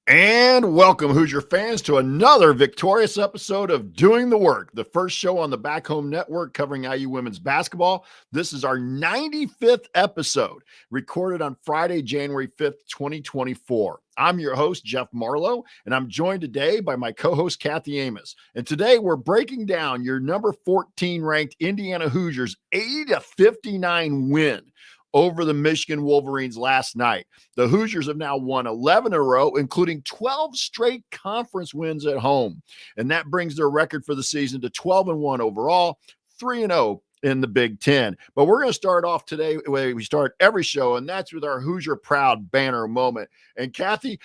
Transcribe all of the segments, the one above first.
And welcome, Hoosier fans, to another victorious episode of Doing the Work, the first show on the Back Home Network covering IU women's basketball. This is our 95th episode, recorded on Friday, January 5th, 2024. I'm your host, Jeff Marlow, and I'm joined today by my co-host, Kathy Amos. And today we're breaking down your number 14 ranked Indiana Hoosiers 80-59 win over the Michigan Wolverines last night. The Hoosiers have now won 11 in a row, including 12 straight conference wins at home. And that brings their record for the season to 12-1 overall, 3-0 in the Big Ten. But we're going to start off today the way we start every show, and that's with our Hoosier Proud banner moment. And Kathy,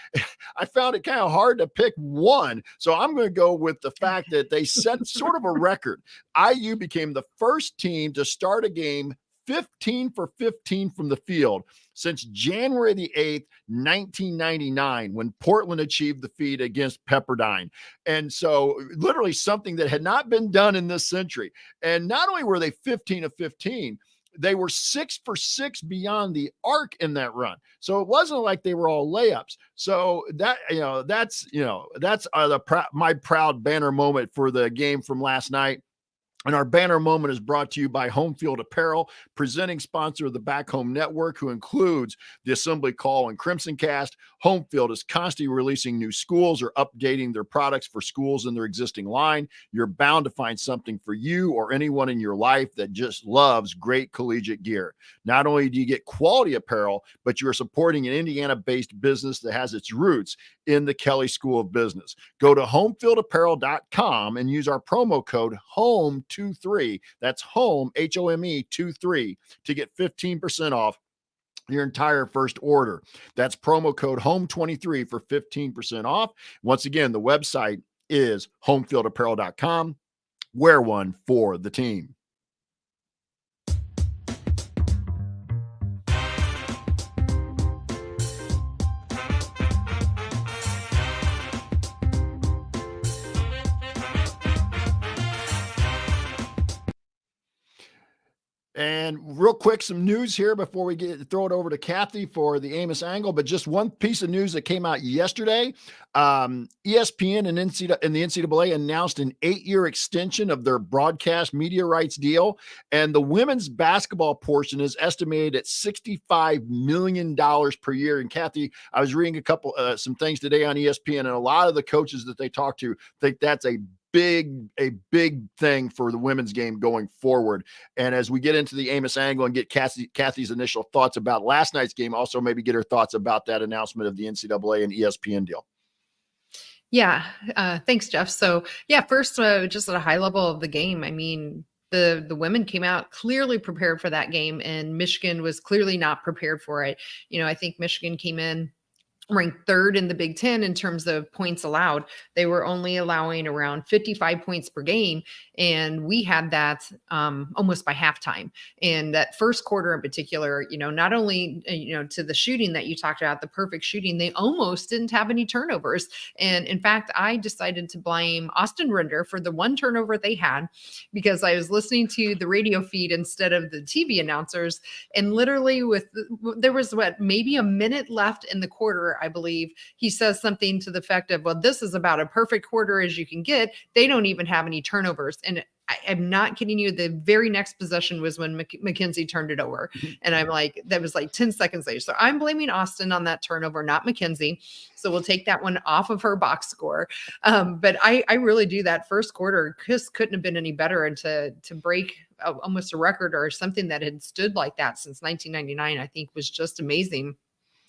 I found it kind of hard to pick one. So I'm going to go with the fact that they set sort of a record. IU became the first team to start a game 15 for 15 from the field since January the 8th, 1999, when Portland achieved the feat against Pepperdine. And so literally something that had not been done in this century. And not only were they 15 of 15, they were 6 for 6 beyond the arc in that run. So it wasn't like they were all layups. So that's my proud banner moment for the game from last night. And our banner moment is brought to you by Home Field Apparel, presenting sponsor of the Back Home Network, who includes the Assembly Call and Crimson Cast. Home Field is constantly releasing new schools or updating their products for schools in their existing line. You're bound to find something for you or anyone in your life that just loves great collegiate gear. Not only do you get quality apparel, but you're supporting an Indiana-based business that has its roots in the Kelly School of Business. Go to homefieldapparel.com and use our promo code HOME23. That's HOME, HOME 23 to get 15% off your entire first order. That's promo code HOME23 for 15% off. Once again, the website is homefieldapparel.com. Wear one for the team. And real quick, some news here before we throw it over to Kathy for the Amos angle. But just one piece of news that came out yesterday. ESPN and the NCAA announced an 8-year extension of their broadcast media rights deal. And the women's basketball portion is estimated at $65 million per year. And Kathy, I was reading some things today on ESPN, and a lot of the coaches that they talk to think that's a big thing for the women's game going forward. And as we get into the Amos angle and get Kathy's initial thoughts about last night's game, also maybe get her thoughts about that announcement of the NCAA and ESPN deal. Yeah. Thanks, Jeff. So first, just at a high level of the game, I mean, the women came out clearly prepared for that game, and Michigan was clearly not prepared for it. I think Michigan came in ranked third in the Big Ten in terms of points allowed. They were only allowing around 55 points per game. And we had that almost by halftime. And that first quarter in particular, not only, to the shooting that you talked about, the perfect shooting, they almost didn't have any turnovers. And in fact, I decided to blame Austin Rinder for the one turnover they had, because I was listening to the radio feed instead of the TV announcers. And literally there was maybe a minute left in the quarter, I believe, he says something to the effect of, well, this is about a perfect quarter as you can get. They don't even have any turnovers. And I'm not kidding you. The very next possession was when McKenzie turned it over. And I'm like, that was like 10 seconds later. So I'm blaming Austin on that turnover, not McKenzie. So we'll take that one off of her box score. But I really do. That first quarter just couldn't have been any better. And to break almost a record or something that had stood like that since 1999, I think was just amazing.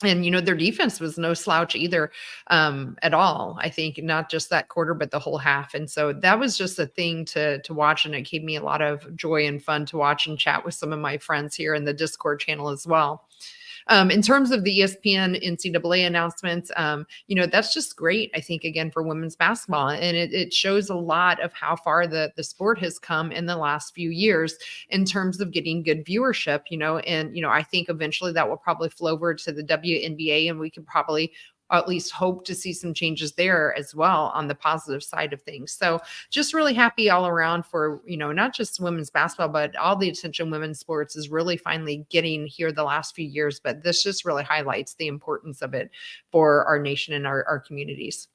And, their defense was no slouch either at all. I think not just that quarter, but the whole half. And so that was just a thing to watch. And it gave me a lot of joy and fun to watch and chat with some of my friends here in the Discord channel as well. In terms of the ESPN NCAA announcements, that's just great, I think, again, for women's basketball. And it shows a lot of how far the sport has come in the last few years in terms of getting good viewership, and I think eventually that will probably flow over to the WNBA, and we could probably at least hope to see some changes there as well on the positive side of things. So just really happy all around for, not just women's basketball, but all the attention women's sports is really finally getting here the last few years. But this just really highlights the importance of it for our nation and our communities.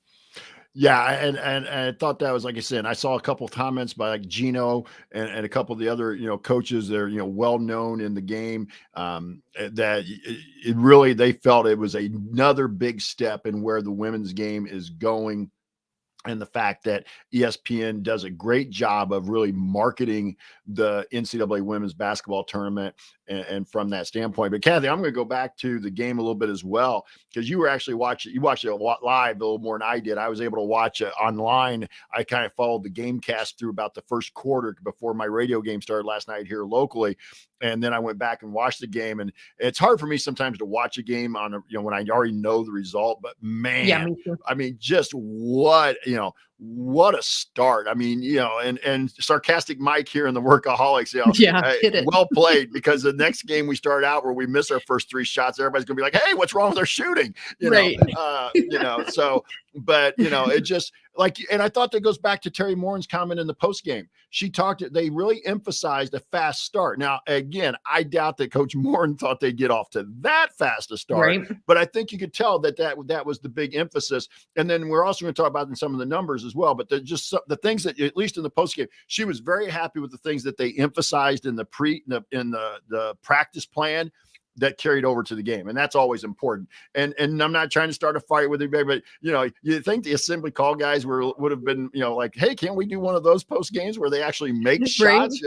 Yeah, and I thought that was, like I said, I saw a couple of comments by like Gino and a couple of the other coaches that are well known in the game, that it really, they felt it was another big step in where the women's game is going. And the fact that ESPN does a great job of really marketing the NCAA women's basketball tournament, and from that standpoint. But Kathy, I'm going to go back to the game a little bit as well, because you were actually you watched it live a little more than I did. I was able to watch it online. I kind of followed the game cast through about the first quarter before my radio game started last night here locally. And then I went back and watched the game, and it's hard for me sometimes to watch a game on when I already know the result, but man, yeah, me too. I mean, just what a start. I mean, and sarcastic Mike here in the Workaholics, well played, because the next game we start out where we miss our first 3 shots, everybody's gonna be like, hey, what's wrong with our shooting? Right. So, but it just and I thought that goes back to Terry Morin's comment in the post game. They really emphasized a fast start. Now, again, I doubt that Coach Morin thought they'd get off to that fast a start, right, but I think you could tell that was the big emphasis. And then we're also going to talk about in some of the numbers as well, but the things that, at least in the post game, she was very happy with the things that they emphasized in the practice plan that carried over to the game. And that's always important. And I'm not trying to start a fight with anybody, but you think the assembly call guys would have been, like, hey, can't we do one of those post games where they actually make shots,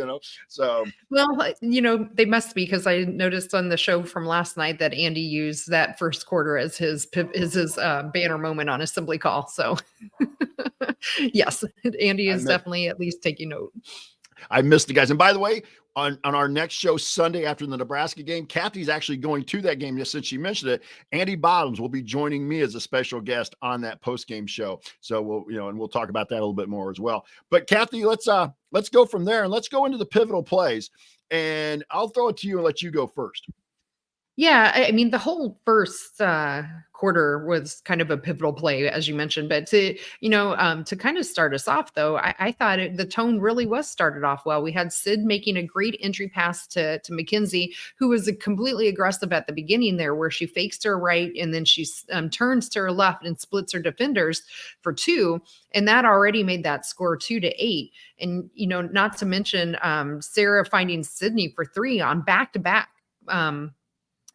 So, well, they must be, because I noticed on the show from last night that Andy used that first quarter as his banner moment on assembly call. So yes, Andy is definitely at least taking note. I missed the guys. And by the way, on our next show Sunday after the Nebraska game, Kathy's actually going to that game. Just since she mentioned it, Andy Bottoms will be joining me as a special guest on that post-game show. So we'll, and we'll talk about that a little bit more as well. But Kathy, let's go from there, and let's go into the pivotal plays. And I'll throw it to you and let you go first. Yeah, I mean, the whole first quarter was kind of a pivotal play, as you mentioned. But to kind of start us off, though, I thought the tone really was started off well. We had Sid making a great entry pass to Mackenzie, who was completely aggressive at the beginning there, where she fakes to her right, and then she turns to her left and splits her defenders for 2. And that already made that score 2-8. And, not to mention Sarah finding Sydney for 3 on back-to-back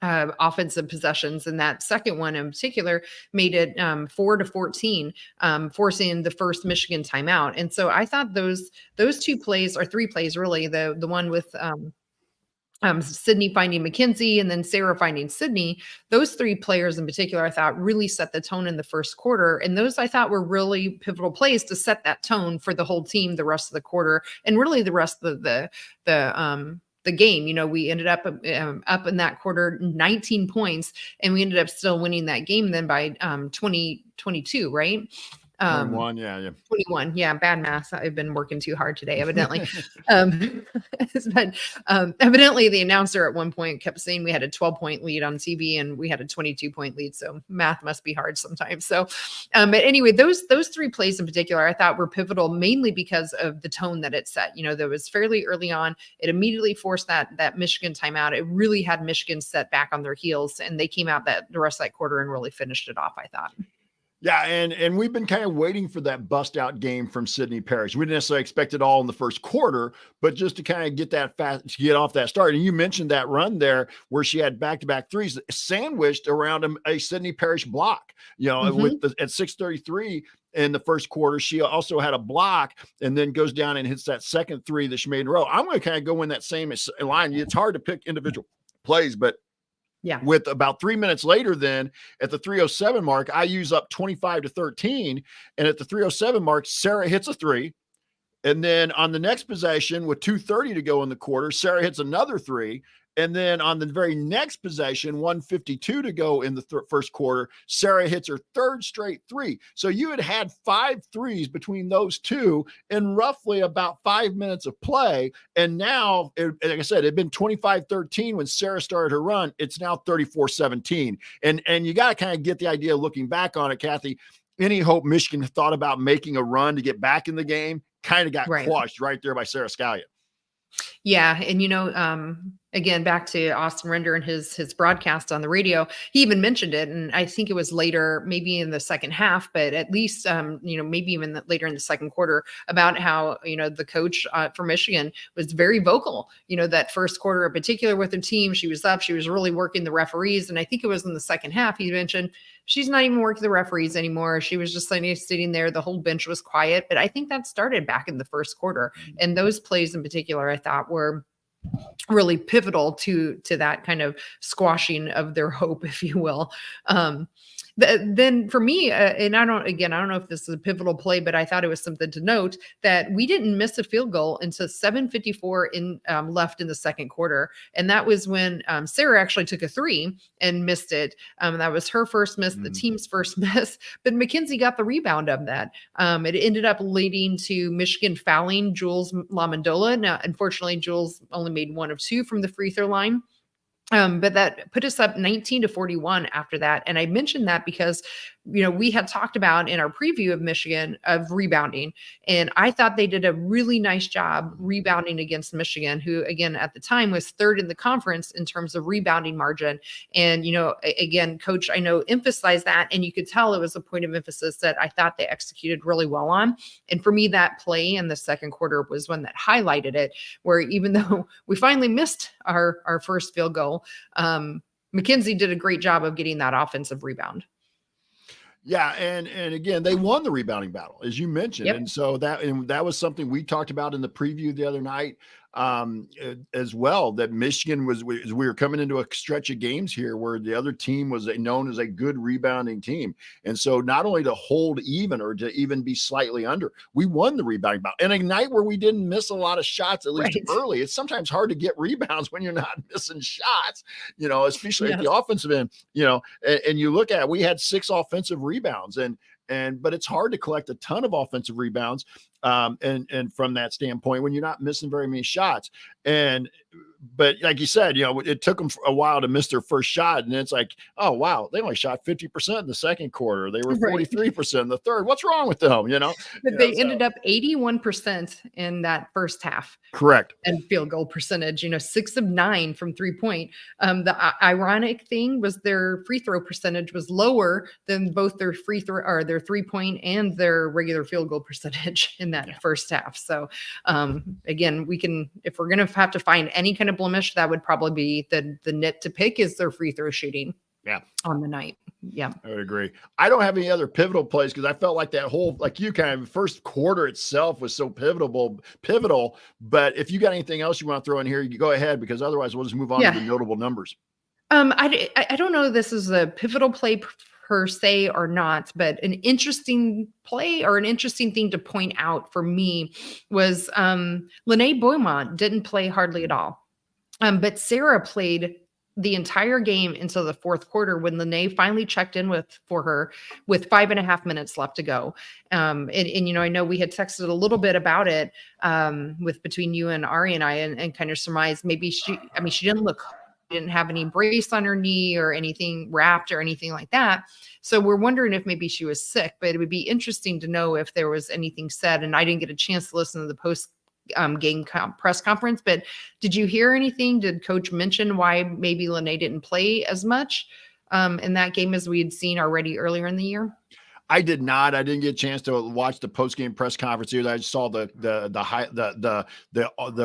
offensive possessions, and that second one in particular made it 4-14, forcing the first Michigan timeout. And so I thought those 2 plays, or 3 plays really, the one with Sydney finding Mackenzie and then Sarah finding Sydney, those 3 players in particular, I thought really set the tone in the first quarter. And those I thought were really pivotal plays to set that tone for the whole team the rest of the quarter, and really the rest of the game. We ended up in that quarter 19 points, and we ended up still winning that game then by 22, right? 21, yeah. 21, yeah. Bad math. I've been working too hard today, evidently. But evidently, the announcer at one point kept saying we had a 12-point lead on TV, and we had a 22-point lead. So math must be hard sometimes. So, but anyway, those 3 plays in particular, I thought were pivotal, mainly because of the tone that it set. That was fairly early on. It immediately forced that Michigan timeout. It really had Michigan set back on their heels, and they came out the rest of that quarter and really finished it off, I thought. Yeah, and we've been kind of waiting for that bust out game from Sydney Parrish. We didn't necessarily expect it all in the first quarter, but just to kind of get off that start. And you mentioned that run there where she had back-to-back threes sandwiched around a Sydney Parrish block. At 6:33 in the first quarter, she also had a block, and then goes down and hits that second 3 that she made in a row. I'm going to kind of go in that same line. It's hard to pick individual plays, but yeah, with about 3 minutes later, then at the 3:07 mark, I use up 25-13. And at the 3:07 mark, Sarah hits a 3. And then on the next possession with 2:30 to go in the quarter, Sarah hits another 3. And then on the very next possession, 1:52 to go in the first quarter, Sarah hits her third straight three. So you had 5 threes between those two in roughly about 5 minutes of play. And now, like I said, it had been 25-13 when Sarah started her run. It's now 34-17. And you got to kind of get the idea looking back on it, Kathy. Any hope Michigan thought about making a run to get back in the game kind of got quashed right there by Sarah Scalia. Yeah. And, again, back to Austin Render and his broadcast on the radio, he even mentioned it. And I think it was later, maybe in the second half, but at least, maybe even later in the second quarter, about how, the coach for Michigan was very vocal, that first quarter in particular with the team. She was up, she was really working the referees. And I think it was in the second half, he mentioned she's not even working the referees anymore. She was just sitting there. The whole bench was quiet. But I think that started back in the first quarter. And those plays in particular, I thought were really pivotal to that kind of squashing of their hope, if you will. Then for me, and I don't know if this is a pivotal play, but I thought it was something to note that we didn't miss a field goal until 7:54 left in the second quarter. And that was when Sarah actually took a three and missed it. That was her first miss, the team's first miss, but Mackenzie got the rebound of that. It ended up leading to Michigan fouling Jules Lamandola. Now, unfortunately, Jules only made 1 of 2 from the free throw line. But that put us up 19-41 after that. And I mentioned that because, we had talked about in our preview of Michigan of rebounding. And I thought they did a really nice job rebounding against Michigan, who, again, at the time was third in the conference in terms of rebounding margin. And, again, Coach, I know, emphasized that. And you could tell it was a point of emphasis that I thought they executed really well on. And for me, that play in the second quarter was one that highlighted it, where even though we finally missed our first field goal, Mackenzie did a great job of getting that offensive rebound. Yeah, and again, they won the rebounding battle, as you mentioned. Yep. And so that was something we talked about in the preview the other night as well, that Michigan we were coming into a stretch of games here where the other team was known as a good rebounding team. And so not only to hold even or to even be slightly under, we won the rebounding battle. And a night where we didn't miss a lot of shots, at least early. It's sometimes hard to get rebounds when you're not missing shots, especially at the offensive end, and you look at, we had 6 offensive rebounds but it's hard to collect a ton of offensive rebounds. And from that standpoint, when you're not missing very many shots. But like you said, it took them a while to miss their first shot. And it's like, oh, wow, they only shot 50% in the second quarter. They were 43% in the third. What's wrong with them? But they ended up 81% in that first half. Correct. And field goal percentage, 6 of 9 from 3-point. The ironic thing was their free throw percentage was lower than both their free throw or their 3-point and their regular field goal percentage in that first half. So again, if we're going to have to find any kind of blemish, that would probably be the nit to pick is their free throw shooting. Yeah. On the night. Yeah. I would agree. I don't have any other pivotal plays because I felt like that whole, like you kind of first quarter itself was so pivotal. But if you got anything else you want to throw in here, you go ahead, because otherwise we'll just move on to the notable numbers. I don't know if this is a pivotal play per se or not, but an interesting play or an interesting thing to point out for me was Lene Beaumont didn't play hardly at all. But Sarah played the entire game until the fourth quarter when Lene finally checked in for her with 5.5 minutes left to go. And I know we had texted a little bit about it between you and Ari and I and kind of surmised maybe she didn't have any brace on her knee or anything wrapped or anything like that. So we're wondering if maybe she was sick, but it would be interesting to know if there was anything said. And I didn't get a chance to listen to the post game press conference, but did you hear anything? Did coach mention why maybe Lene didn't play as much in that game as we had seen already earlier in the year? I did not. I didn't get a chance to watch the post game press conference either. I just saw the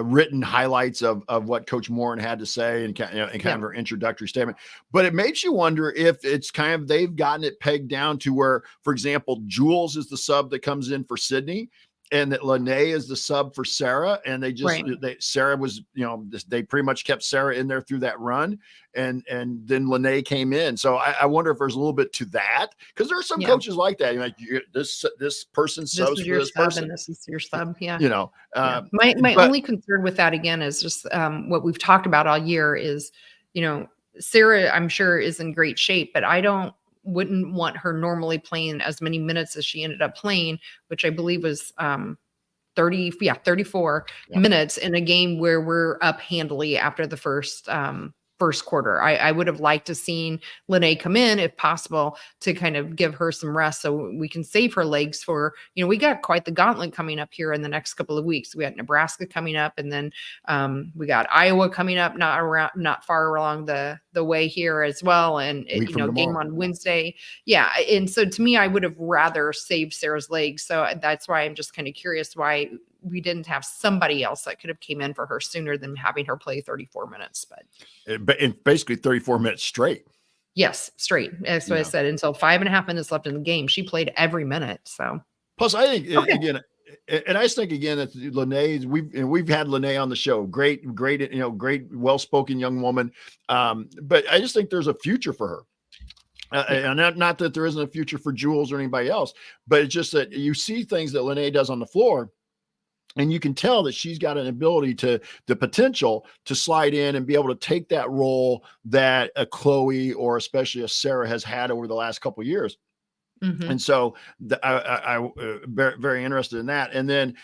written highlights of what Coach Morin had to say and kind of her introductory statement. But it makes you wonder if it's kind of they've gotten it pegged down to where, for example, Jules is the sub that comes in for Sydney. and that Lene is the sub for Sarah. And Sarah was, they pretty much kept Sarah in there through that run. And then Lene came in. So I wonder if there's a little bit to that, because there are some coaches like that. You're like, this person subs for this person. And this is your sub. Yeah. My only concern with that, again, is just what we've talked about all year is, Sarah, I'm sure, is in great shape, but wouldn't want her normally playing as many minutes as she ended up playing, which I believe was 34 minutes in a game where we're up handily after the first quarter. I would have liked to seen Lene come in, if possible, to kind of give her some rest so we can save her legs for, we got quite the gauntlet coming up here in the next couple of weeks. We got Nebraska coming up, and then we got Iowa coming up, not far along the way here as well. And game on Wednesday. Yeah. And so to me, I would have rather saved Sarah's legs. So that's why I'm just kind of curious why we didn't have somebody else that could have came in for her sooner than having her play 34 minutes. But basically 34 minutes straight. Yes, straight. That's what I said. Until 5.5 minutes left in the game, she played every minute. So plus, I think again, and I just think again that Lene, we've had Lene on the show. Great, well-spoken young woman. But I just think there's a future for her. And not that there isn't a future for Jules or anybody else, but it's just that you see things that Lene does on the floor, and you can tell that she's got an ability the potential to slide in and be able to take that role that a Chloe or especially a Sarah has had over the last couple of years. Mm-hmm. And so I very, very interested in that. And then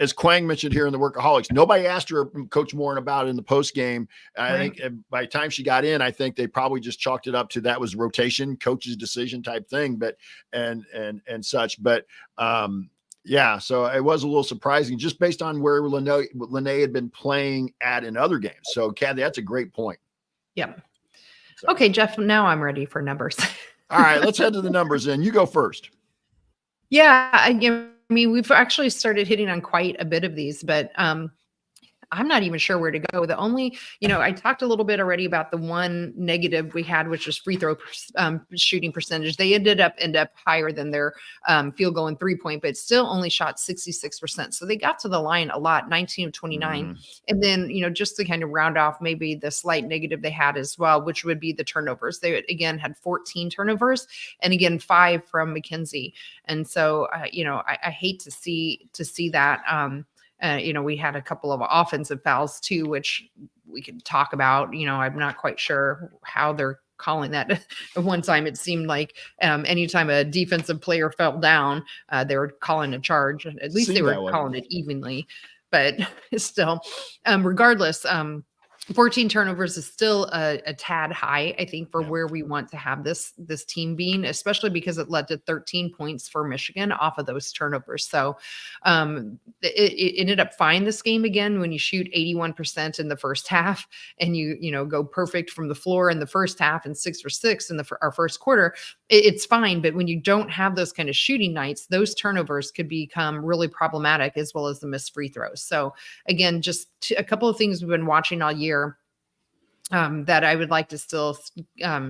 as Quang mentioned here in the Workaholics, nobody asked her, Coach Morin, about it in the post game. I think by the time she got in, I think they probably just chalked it up to that was rotation, coach's decision type thing, but and such. But yeah, so it was a little surprising just based on where Lene had been playing at in other games. So, Kathy, that's a great point. Yeah. So. Okay, Jeff, now I'm ready for numbers. All right, let's head to the numbers then. You go first. Yeah, I mean, we've actually started hitting on quite a bit of these, but I'm not even sure where to go. The only, I talked a little bit already about the one negative we had, which was free throw shooting percentage. They ended up higher than their field goal and 3-point, but still only shot 66%. So they got to the line a lot, 19 of 29. And then, just to kind of round off maybe the slight negative they had as well, which would be the turnovers. They again had 14 turnovers, and again 5 from McKenzie. And so, I hate to see that. We had a couple of offensive fouls too, which we could talk about. I'm not quite sure how they're calling that. At one time, it seemed like anytime a defensive player fell down, they were calling a charge. At least they were calling it evenly, but still, regardless, 14 turnovers is still a tad high, I think, for where we want to have this team being, especially because it led to 13 points for Michigan off of those turnovers. So it ended up fine this game again when you shoot 81% in the first half and you go perfect from the floor in the first half and 6 for 6 in our first quarter. It's fine, but when you don't have those kind of shooting nights, those turnovers could become really problematic, as well as the missed free throws. So again, just a couple of things we've been watching all year that I would like to still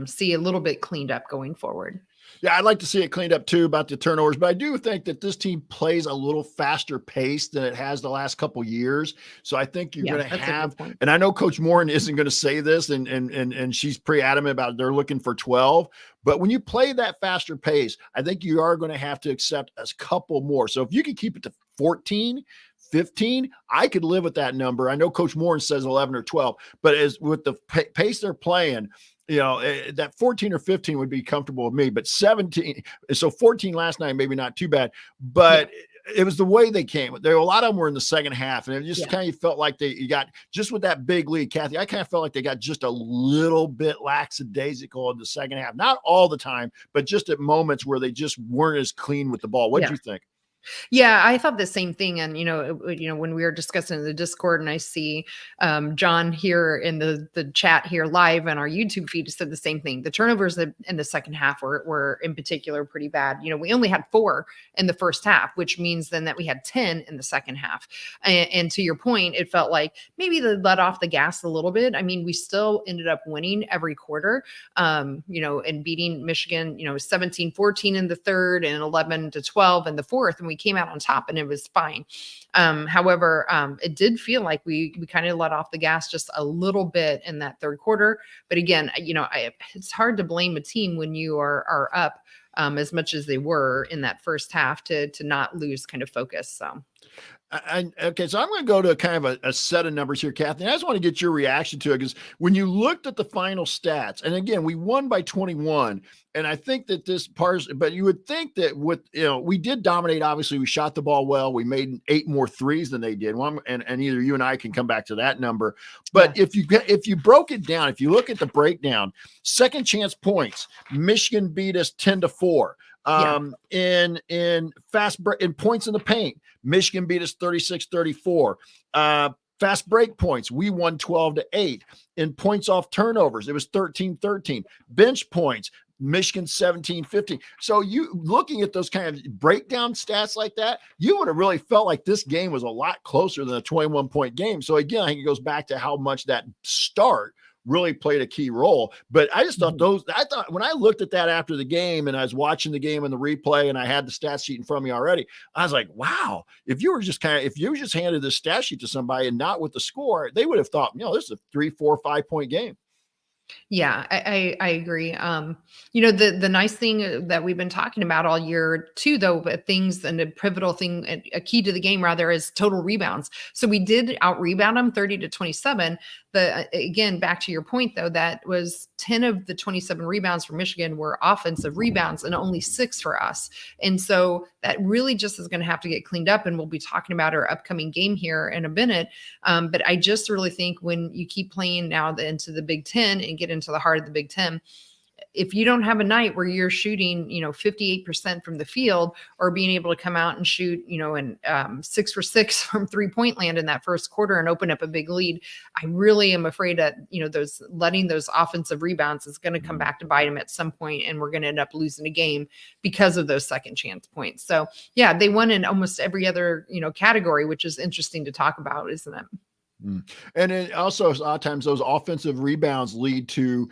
see a little bit cleaned up going forward. Yeah, I'd like to see it cleaned up too about the turnovers, but I do think that this team plays a little faster pace than it has the last couple of years. So I think you're going to have, and I know Coach Morin isn't going to say this, and she's pretty adamant about they're looking for 12. But when you play that faster pace, I think you are going to have to accept a couple more. So if you can keep it to 14, 15, I could live with that number. I know Coach Morin says 11 or 12, but as with the pace they're playing, that 14 or 15 would be comfortable with me, but 17. So 14 last night, maybe not too bad, but it was the way they came. A lot of them were in the second half, and it just kind of felt like you got just with that big lead, Kathy. I kind of felt like they got just a little bit lackadaisical in the second half. Not all the time, but just at moments where they just weren't as clean with the ball. What did you think? Yeah, I thought the same thing. And, when we were discussing in the Discord and I see John here in the chat here live on our YouTube feed said the same thing. The turnovers in the second half were in particular pretty bad. We only had 4 in the first half, which means then that we had 10 in the second half. And to your point, it felt like maybe they let off the gas a little bit. I mean, we still ended up winning every quarter, and beating Michigan, 17-14 in the third and 11-12 in the fourth. And we came out on top, and it was fine. However, it did feel like we kind of let off the gas just a little bit in that third quarter. But again, it's hard to blame a team when you are up as much as they were in that first half to not lose kind of focus. So. Okay, so I'm going to go to kind of a set of numbers here, Kathy. I just want to get your reaction to it, because when you looked at the final stats, and again, we won by 21, and I think that but you would think that we did dominate. Obviously, we shot the ball well. We made 8 more threes than they did. And either you and I can come back to that number. But if you broke it down, if you look at the breakdown, second chance points, Michigan beat us 10-4. In points in the paint, Michigan beat us 36-34. Fast break points, we won 12-8. In points off turnovers, it was 13-13. Bench points, Michigan 17-15. So you looking at those kind of breakdown stats like that, you would have really felt like this game was a lot closer than a 21-point game. So again, I think it goes back to how much that start really played a key role. But I just thought when I looked at that after the game, and I was watching the game and the replay, and I had the stat sheet in front of me already, I was like, wow, if you just handed this stat sheet to somebody and not with the score, they would have thought, this is a 3, 4, 5-point game. Yeah, I agree. The nice thing that we've been talking about all year too, though, things and a pivotal thing, a key to the game rather, is total rebounds. So we did out rebound them 30-27. Again, back to your point though, that was 10 of the 27 rebounds for Michigan were offensive rebounds and only 6 for us. And so that really just is going to have to get cleaned up. And we'll be talking about our upcoming game here in a minute. But I just really think when you keep playing now into the Big Ten and get into the heart of the Big Ten, if you don't have a night where you're shooting, 58% from the field, or being able to come out and shoot, 6 for 6 from 3-point land in that first quarter and open up a big lead, I really am afraid that, letting those offensive rebounds is going to come back to bite them at some point, and we're going to end up losing a game because of those second chance points. So yeah, they won in almost every other, category, which is interesting to talk about, isn't it? And then also a lot of times those offensive rebounds lead to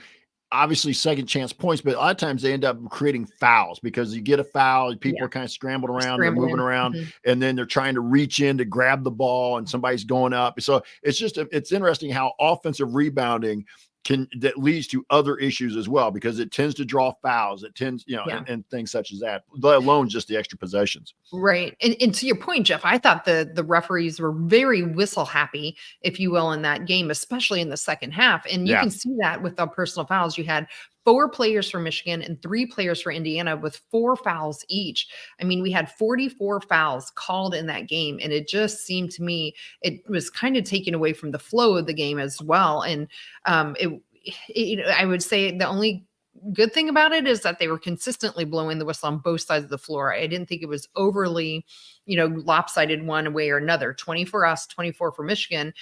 obviously second chance points, but a lot of times they end up creating fouls, because you get a foul, people are kind of scrambled around, they're moving around, and then they're trying to reach in to grab the ball, and somebody's going up. So it's interesting how offensive rebounding that leads to other issues as well, because it tends to draw fouls. It tends, and things such as that, let alone just the extra possessions. Right. And to your point, Jeff, I thought the referees were very whistle happy, if you will, in that game, especially in the second half. And you can see that with the personal fouls. You had 4 players for Michigan and 3 players for Indiana with 4 fouls each. I mean, we had 44 fouls called in that game. And it just seemed to me, it was kind of taken away from the flow of the game as well. And I would say the only good thing about it is that they were consistently blowing the whistle on both sides of the floor. I didn't think it was overly, lopsided one way or another. 20 for us, 24 for Michigan,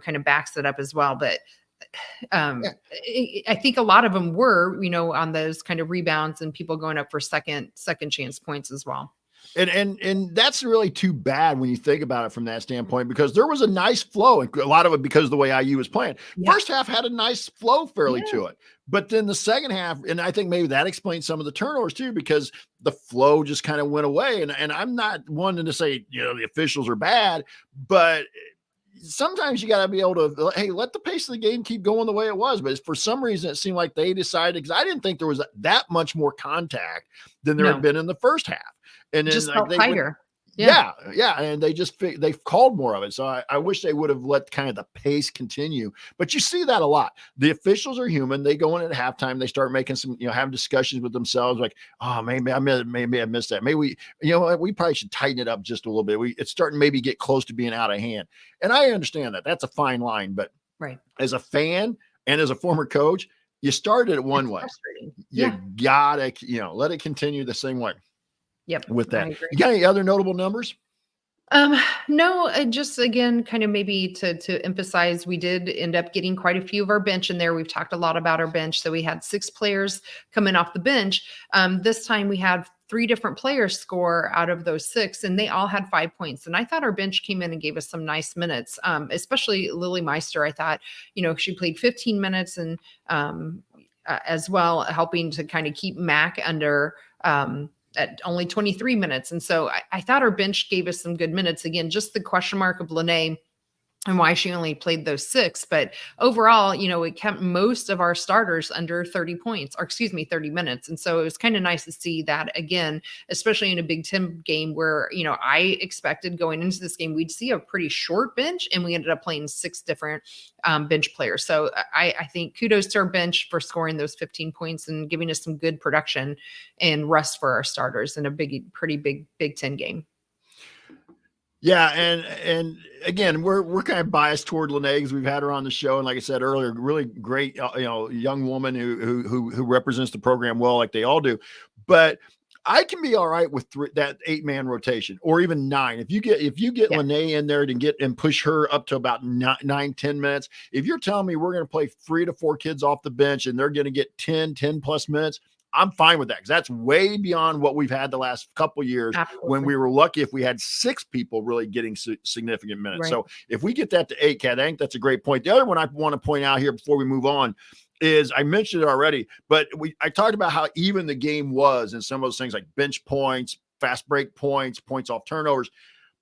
kind of backs it up as well. But I think a lot of them were, on those kind of rebounds and people going up for second chance points as well. And that's really too bad when you think about it from that standpoint, because there was a nice flow, and a lot of it because of the way IU was playing. First half had a nice flow fairly to it, but then the second half, and I think maybe that explains some of the turnovers too, because the flow just kind of went away. And I'm not wanting to say, the officials are bad, but sometimes you got to be able to, hey, let the pace of the game keep going the way it was. But for some reason, it seemed like they decided, because I didn't think there was that much more contact than there had been in the first half. And then just felt tighter. Yeah. And they've called more of it. So I wish they would have let kind of the pace continue. But you see that a lot. The officials are human. They go in at halftime. They start making some, having discussions with themselves, like, oh, maybe I missed that. Maybe we probably should tighten it up just a little bit. It's starting to maybe get close to being out of hand. And I understand that. That's a fine line. But as a fan and as a former coach, you started it one way. You gotta, let it continue the same way. Yep. With that, you got any other notable numbers? No, just again, kind of maybe to emphasize, we did end up getting quite a few of our bench in there. We've talked a lot about our bench. So we had 6 players coming off the bench. This time we had 3 different players score out of those 6, and they all had 5 points. And I thought our bench came in and gave us some nice minutes, especially Lily Meister. I thought, she played 15 minutes and as well, helping to kind of keep Mac under at only 23 minutes. And so I thought our bench gave us some good minutes. Again, just the question mark of Lene and why she only played those 6. But overall, it kept most of our starters under 30 points, or 30 minutes. And so it was kind of nice to see that again, especially in a Big Ten game where, I expected going into this game, we'd see a pretty short bench, and we ended up playing 6 different bench players. So I think kudos to our bench for scoring those 15 points and giving us some good production and rest for our starters in a pretty big Big Ten game. Yeah, and again, we're kind of biased toward Lene because we've had her on the show, and like I said earlier, really great, young woman who represents the program well, like they all do. But I can be all right with that 8-man rotation, or even 9. If you get Lene in there to get and push her up to about 9-10 minutes. If you're telling me we're going to play 3 to 4 kids off the bench and they're going to get 10 plus minutes, I'm fine with that, because that's way beyond what we've had the last couple of years. Absolutely. When we were lucky if we had 6 people really getting significant minutes. Right. So if we get that to 8, Kat, I think that's a great point. The other one I want to point out here before we move on is, I mentioned it already, but I talked about how even the game was, and some of those things like bench points, fast break points, points off turnovers.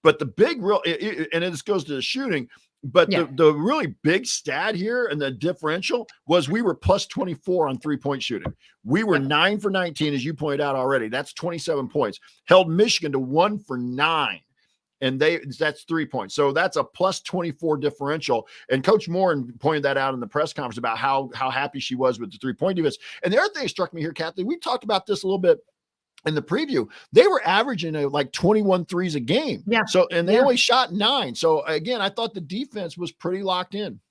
But the big and this goes to the shooting, but the really big stat here and the differential was we were plus 24 on 3-point shooting. We were 9 for 19, as you pointed out already. That's 27 points. Held Michigan to 1 for 9. And that's 3 points. So that's a plus 24 differential. And Coach Moore pointed that out in the press conference about how happy she was with the 3-point defense. And the other thing that struck me here, Kathy, we talked about this a little bit in the preview. They were averaging like 21 threes a game. Yeah. So, and they only shot 9. So again, I thought the defense was pretty locked in.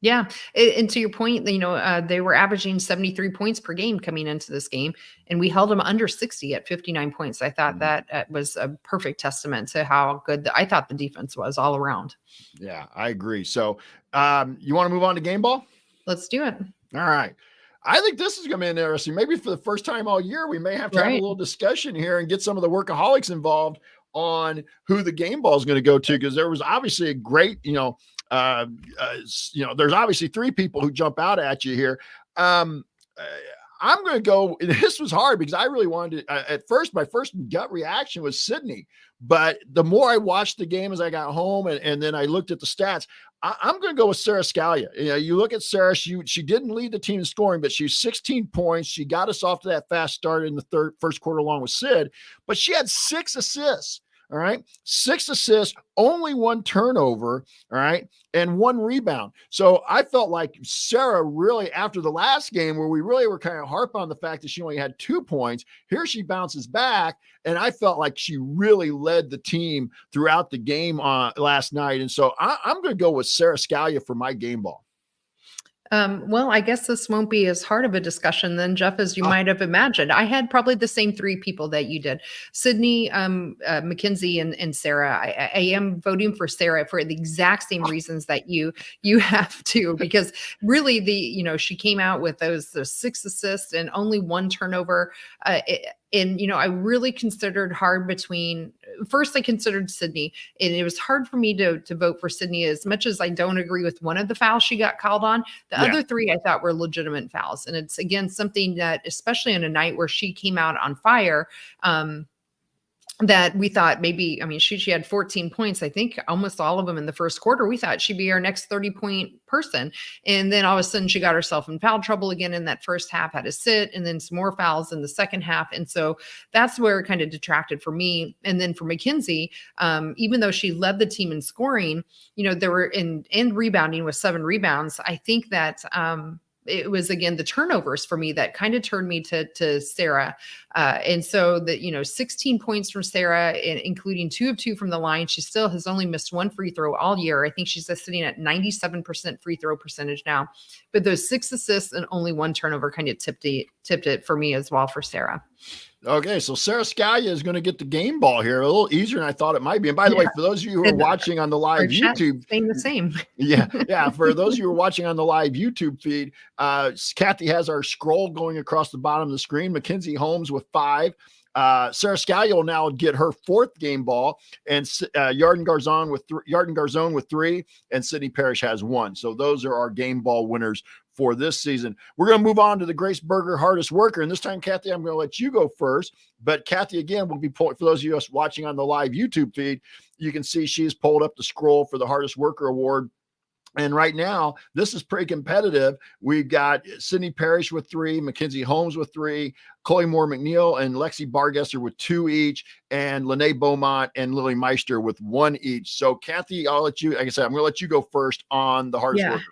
Yeah. And to your point, they were averaging 73 points per game coming into this game, and we held them under 60 at 59 points. I thought that was a perfect testament to how good I thought the defense was all around. Yeah, I agree. So you want to move on to game ball? Let's do it. All right. I think this is going to be interesting. Maybe for the first time all year, we may have to have a little discussion here and get some of the workaholics involved on who the game ball is going to go to, because there was obviously a great, there's obviously 3 people who jump out at you here. I'm going to go, and this was hard because I really wanted to, at first, my first gut reaction was Sydney, but the more I watched the game as I got home and then I looked at the stats, I'm going to go with Sarah Scalia. You look at Sarah, she didn't lead the team in scoring, but she's 16 points. She got us off to that fast start in the first quarter along with Sid, but she had 6 assists. All right. 6 assists, only 1 turnover. All right. And 1 rebound. So I felt like Sarah really, after the last game where we really were kind of harping on the fact that she only had 2 points, here she bounces back. And I felt like she really led the team throughout the game last night. And so I'm going to go with Sarah Scalia for my game ball. Well, I guess this won't be as hard of a discussion then, Jeff, as you might have imagined. I had probably the same 3 people that you did: Sydney, Mackenzie, and Sarah. I am voting for Sarah for the exact same reasons that you have to, because really she came out with those 6 assists and only 1 turnover. And, I really considered hard between, first I considered Sydney, and it was hard for me to vote for Sydney, as much as I don't agree with one of the fouls she got called on. The other 3 I thought were legitimate fouls. And it's, again, something that, especially on a night where she came out on fire, that we thought maybe, she had 14 points, I think almost all of them in the first quarter. We thought she'd be our next 30-point person. And then all of a sudden she got herself in foul trouble again in that first half, had to sit, and then some more fouls in the second half. And so that's where it kind of detracted for me. And then for Mackenzie, even though she led the team in scoring, there were in rebounding with 7 rebounds. I think that, it was, again, the turnovers for me that kind of turned me to Sarah. And so that, 16 points from Sarah, including 2 of 2 from the line. She still has only missed 1 free throw all year. I think she's sitting at 97% free throw percentage now. But those 6 assists and only 1 turnover kind of tipped it for me as well for Sarah. Okay, so Sarah Scalia is going to get the game ball here. A little easier than I thought it might be. And by the way, for those of you who are watching on the live YouTube, saying the same. Yeah. For those of you who are watching on the live YouTube feed, Kathy has our scroll going across the bottom of the screen. Mackenzie Holmes with 5. Sarah Scalio will now get her 4th game ball, and Yarden Garzon with 3, and Sydney Parrish has 1. So those are our game ball winners for this season. We're going to move on to the Grace Berger hardest worker. And this time, Kathy, I'm going to let you go first. But Kathy, again, will be for those of you watching on the live YouTube feed, you can see she's pulled up the scroll for the hardest worker award. And right now, this is pretty competitive. We've got Sydney Parrish with 3, Mackenzie Holmes with 3, Chloe Moore McNeil and Lexi Bargesser with 2 each, and Lene Beaumont and Lily Meister with 1 each. So, Kathy, I'll let you, like I said, I'm going to let you go first on the hardest worker.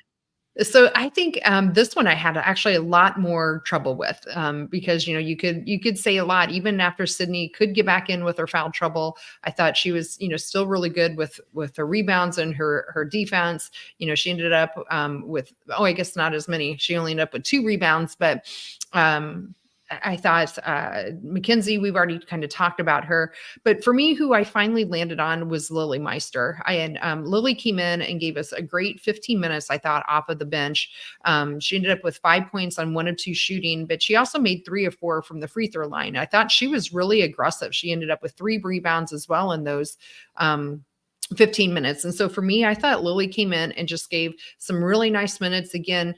So I think this one I had actually a lot more trouble with because, you could say a lot, even after Sydney could get back in with her foul trouble. I thought she was, still really good with her rebounds and her defense. She ended up with, I guess not as many. She only ended up with 2 rebounds, but I thought Mackenzie, we've already kind of talked about her, but for me, who I finally landed on was Lily Meister. Lily came in and gave us a great 15 minutes, I thought, off of the bench. She ended up with 5 points on 1 of 2 shooting, but she also made 3 of 4 from the free throw line. I thought she was really aggressive. She ended up with 3 rebounds as well in those 15 minutes. And so for me, I thought Lily came in and just gave some really nice minutes. Again,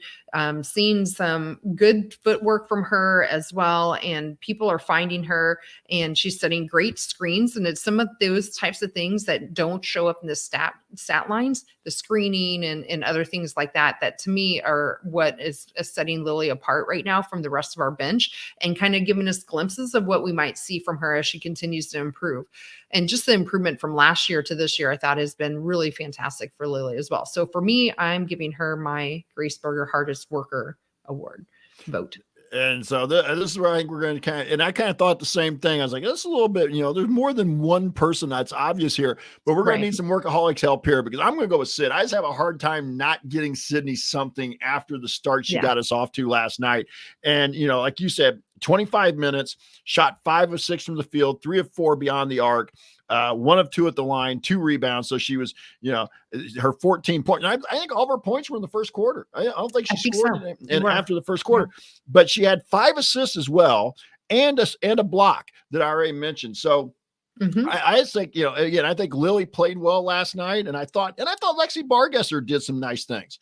seeing some good footwork from her as well. And people are finding her, and she's setting great screens. And it's some of those types of things that don't show up in the stat lines, the screening and other things like that, that to me are what is setting Lily apart right now from the rest of our bench, and kind of giving us glimpses of what we might see from her as she continues to improve. And just the improvement from last year to this year, I thought has been really fantastic for Lily as well. So for me, I'm giving her my Grace Berger Hardest Worker Award vote. And so this is where I think we're going to and I kind of thought the same thing. I was like, this is a little bit, there's more than one person that's obvious here, but we're going to need some workaholics help here, because I'm going to go with Sid. I just have a hard time not getting Sydney something after the start she got us off to last night. And, like you said, 25 minutes, shot 5 of 6 from the field, 3 of 4 beyond the arc. 1 of 2 at the line, 2 rebounds. So she was, her 14 points. I think all of her points were in the first quarter. I don't think she scored after the first quarter, but she had 5 assists as well, and a block that I already mentioned. So I just think, again, I think Lily played well last night, and I thought Lexi Bargesser did some nice things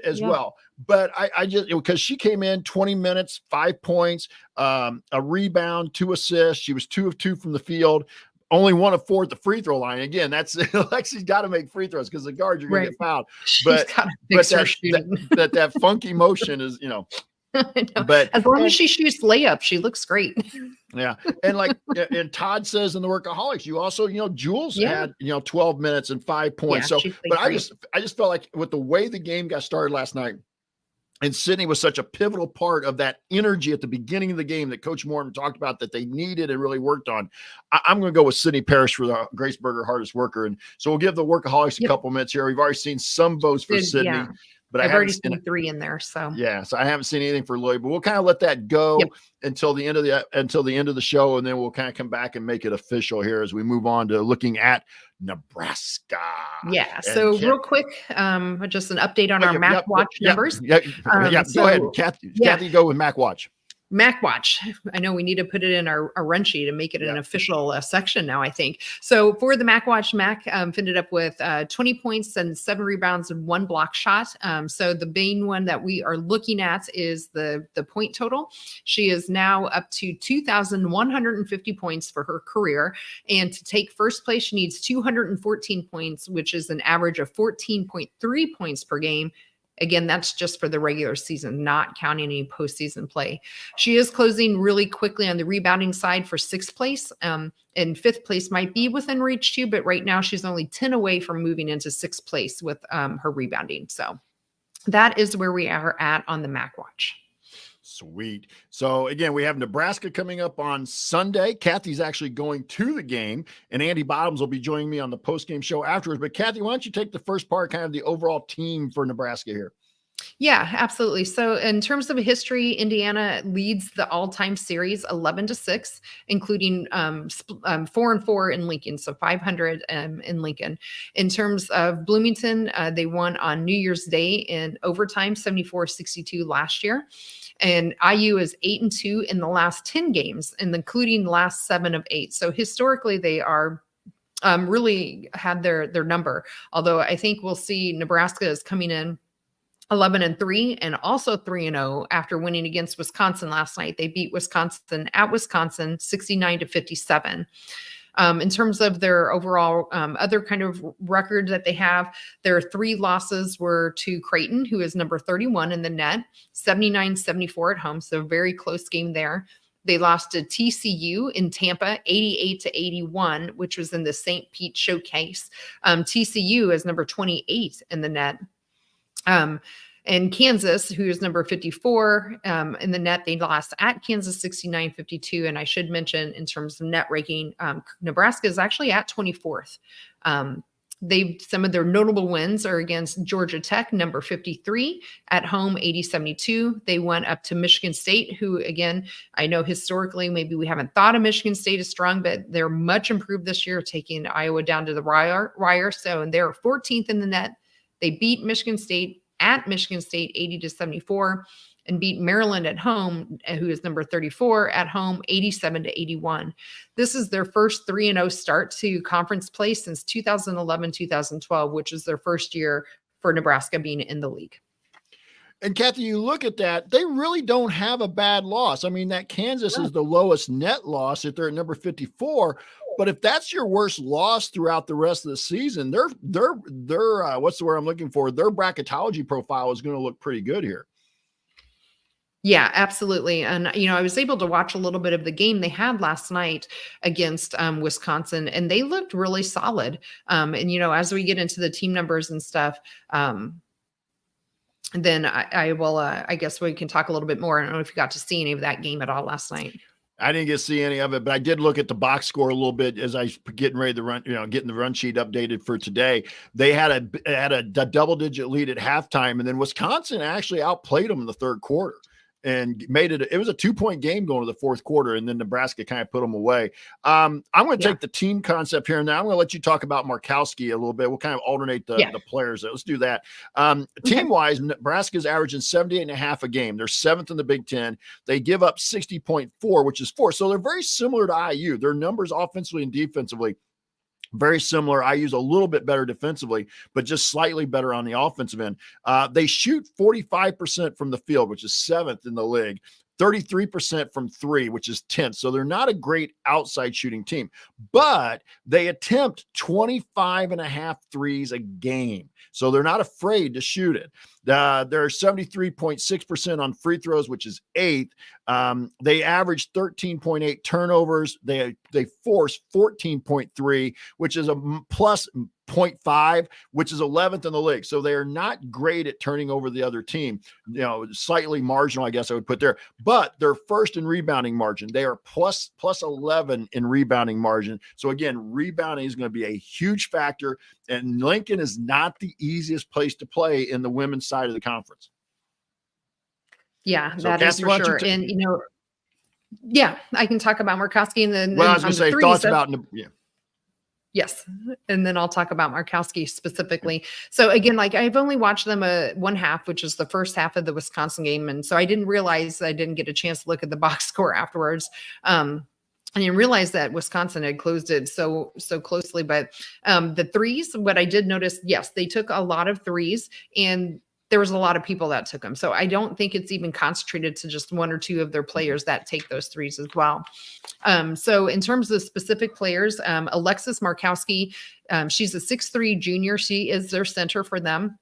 as well. But I just, because she came in 20 minutes, 5 points, a rebound, 2 assists. She was 2 of 2 from the field. Only 1 of 4 at the free throw line. Again, that's Lexi's got to make free throws, because the guards are going to get fouled. But that funky motion is, I know. But as long as she shoots layups, she looks great. Yeah. And and Todd says in the Workaholics, you also, Jules had, 12 minutes and 5 points. So, but I just felt like with the way the game got started last night, and Sydney was such a pivotal part of that energy at the beginning of the game that Coach Morton talked about that they needed and really worked on. I'm going to go with Sydney Parrish for the Grace Berger Hardest Worker. And so we'll give the Workaholics a couple minutes here. We've already seen some votes for Sydney. But I've already seen 3 in there. So so I haven't seen anything for Lloyd, but we'll kind of let that go until the end of the show, and then we'll kind of come back and make it official here as we move on to looking at Nebraska. Yeah. So real quick, just an update on our Mac Watch numbers. Go ahead, Kathy. Go with Mac Watch. Mac Watch. I know we need to put it in our run sheet and make it an official section now, I think. So for the Mac Watch, Mac ended up with 20 points and 7 rebounds and 1 block shot. So the main one that we are looking at is the point total. She is now up to 2,150 points for her career. And to take first place, she needs 214 points, which is an average of 14.3 points per game. Again, that's just for the regular season, not counting any postseason play. She is closing really quickly on the rebounding side for 6th place. And 5th place might be within reach too, but right now she's only 10 away from moving into 6th place with her rebounding. So that is where we are at on the Mac Watch. Sweet. So again, we have Nebraska coming up on Sunday. Kathy's actually going to the game, and Andy Bottoms will be joining me on the post-game show afterwards. But Kathy, why don't you take the first part, kind of the overall team for Nebraska here? Yeah, absolutely. So in terms of history, Indiana leads the all-time series 11-6, including 4-4 in Lincoln. So 500 in Lincoln. In terms of Bloomington, they won on New Year's Day in overtime, 74-62 last year. And IU is 8-2 in the last 10 games, and including the last 7 of 8. So historically, they are really had their number. Although I think we'll see Nebraska is coming in 11-3 and also 3-0 after winning against Wisconsin last night. They beat Wisconsin at Wisconsin 69-57. In terms of their overall other kind of record that they have, their 3 losses were to Creighton, who is number 31 in the net, 79-74 at home. So very close game there. They lost to TCU in Tampa, 88-81, which was in the St. Pete Showcase. TCU is number 28 in the net. And Kansas, who is number 54 in the net, they lost at Kansas 69-52. And I should mention, in terms of net ranking, Nebraska is actually at 24th. Some of their notable wins are against Georgia Tech, number 53, at home, 80-72. They went up to Michigan State, who, again, I know historically maybe we haven't thought of Michigan State as strong, but they're much improved this year, taking Iowa down to the wire. So they're 14th in the net. They beat Michigan State at Michigan State 80-74 and beat Maryland at home, who is number 34 at home, 87-81. This is their first 3-0 start to conference play since 2011-2012, which is their first year for Nebraska being in the league. And Kathy, you look at that, they really don't have a bad loss. I mean, that Kansas is the lowest net loss if they're at number 54. But if that's your worst loss throughout the rest of the season, their what's the word I'm looking for? Their bracketology profile is going to look pretty good here. Yeah, absolutely. And, I was able to watch a little bit of the game they had last night against Wisconsin, and they looked really solid. And, as we get into the team numbers and stuff, then I will, I guess we can talk a little bit more. I don't know if you got to see any of that game at all last night. I didn't get to see any of it, but I did look at the box score a little bit as I was getting ready to run, getting the run sheet updated for today. They had a double-digit lead at halftime, and then Wisconsin actually outplayed them in the third quarter and made it. It was a 2-point game going to the fourth quarter, and then Nebraska kind of put them away. I'm going to take the team concept here, and now I'm going to let you talk about Markowski a little bit. We'll kind of alternate the players. Let's do that. Team-wise, Nebraska's averaging 78.5 a game. They're 7th in the Big Ten. They give up 60.4, which is 4. So they're very similar to IU. Their numbers offensively and defensively very similar. I use a little bit better defensively, but just slightly better on the offensive end. They shoot 45% from the field, which is 7th in the league, 33% from 3, which is 10th. So they're not a great outside shooting team, but they attempt 25.5 threes a game. So they're not afraid to shoot it. They're 73.6% on free throws, which is 8th. They average 13.8 turnovers. They force 14.3, which is a plus 0.5, which is 11th in the league. So they are not great at turning over the other team, slightly marginal, I guess I would put there, but they're first in rebounding margin. They are plus 11 in rebounding margin. So again, rebounding is going to be a huge factor, and Lincoln is not the easiest place to play in the women's side of the conference. Yeah, so that Kathy, is for sure. And, I can talk about Markowski and then. Well, I was going to say thoughts about, Yes. And then I'll talk about Markowski specifically. So again, I've only watched them one half, which is the first half of the Wisconsin game. And so I didn't realize I didn't get a chance to look at the box score afterwards. I didn't realize that Wisconsin had closed it so closely. But the threes, what I did notice, yes, they took a lot of threes, and there was a lot of people that took them. So I don't think it's even concentrated to just 1 or 2 of their players that take those threes as well. So in terms of specific players, Alexis Markowski, she's a 6'3" junior. She is their center for them.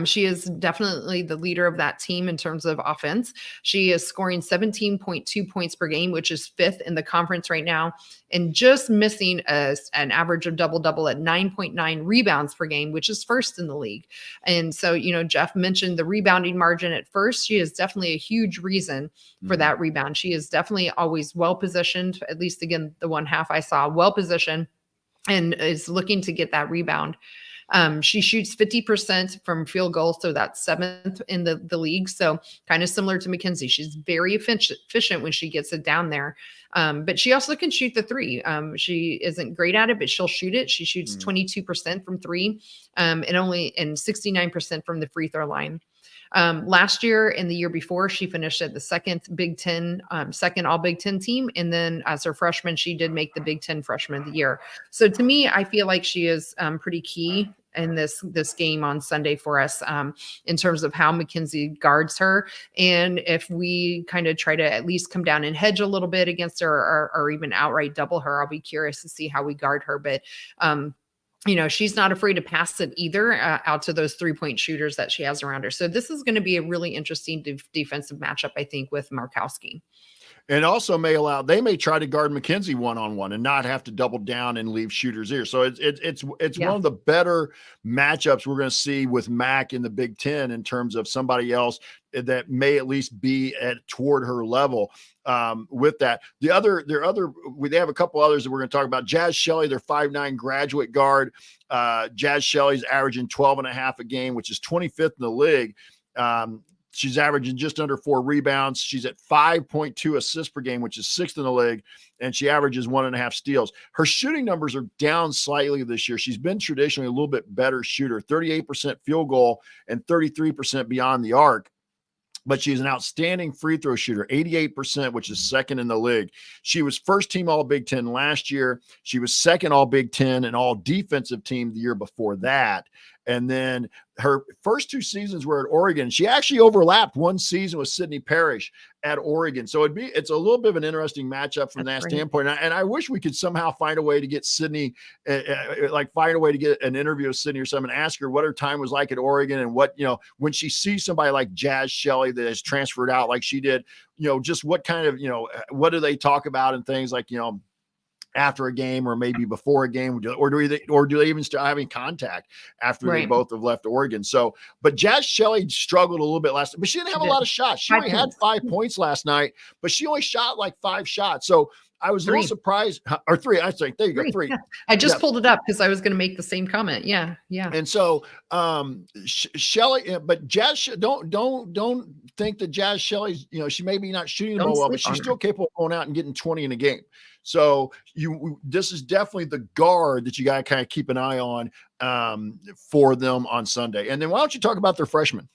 She is definitely the leader of that team in terms of offense. She is scoring 17.2 points per game, which is 5th in the conference right now, and just missing an average of double-double at 9.9 rebounds per game, which is 1st in the league. And so, Jeff mentioned the rebounding margin at first. She is definitely a huge reason for that rebound. She is definitely always well-positioned, at least, again, the one half I saw, well-positioned, and is looking to get that rebound. She shoots 50% from field goal, so that's 7th in the league. So kind of similar to Mackenzie. She's very efficient when she gets it down there. But she also can shoot the 3. She isn't great at it, but she'll shoot it. She shoots 22% from 3, and 69% from the free throw line. Last year and the year before, she finished at the second Big Ten, second All Big Ten team. And then as her freshman, she did make the Big Ten Freshman of the Year. So to me, I feel like she is pretty key in this game on Sunday for us, in terms of how Mackenzie guards her. And if we kind of try to at least come down and hedge a little bit against her, or even outright double her, I'll be curious to see how we guard her. But she's not afraid to pass it either, out to those 3-point shooters that she has around her. So this is going to be a really interesting defensive matchup, I think, with Markowski. And also they may try to guard Mackenzie one-on-one and not have to double down and leave shooters here. So it's one of the better matchups we're going to see with Mac in the Big Ten in terms of somebody else that may at least be toward her level. With that, they have a couple others that we're going to talk about. Jazz Shelley, their 5'9" graduate guard. Jazz Shelley's averaging 12.5 a game, which is 25th in the league. She's averaging just under 4 rebounds. She's at 5.2 assists per game, which is 6th in the league, and she averages 1.5 steals. Her shooting numbers are down slightly this year. She's been traditionally a little bit better shooter, 38% field goal and 33% beyond the arc. But she's an outstanding free throw shooter, 88%, which is 2nd in the league. She was first team All Big Ten last year. She was 2nd All Big Ten and All Defensive Team the year before that. And then her first 2 seasons were at Oregon. She actually overlapped one season with Sydney Parrish at Oregon. So it's a little bit of an interesting matchup from that standpoint. And I wish we could somehow find a way to get Sydney, find a way to get an interview with Sydney or something, and ask her what her time was like at Oregon, and what, when she sees somebody like Jazz Shelley that has transferred out like she did, just what kind of, what do they talk about and things like, after a game or maybe before a game, or do they even start having contact after they both have left Oregon? So, but Jazz Shelley struggled a little bit last night, but she didn't have a lot of shots. She only had 5 points last night, but she only shot like 5 shots. So I was a little surprised, or 3. I think there you go, 3. Yeah. I just pulled it up because I was going to make the same comment. Yeah. And so Shelley, but Jazz, don't think that Jazz Shelley's, she may be not shooting the ball well, but she's still capable of going out and getting 20 in a game. So this is definitely the guard that you got to kind of keep an eye on for them on Sunday. And then why don't you talk about their freshmen?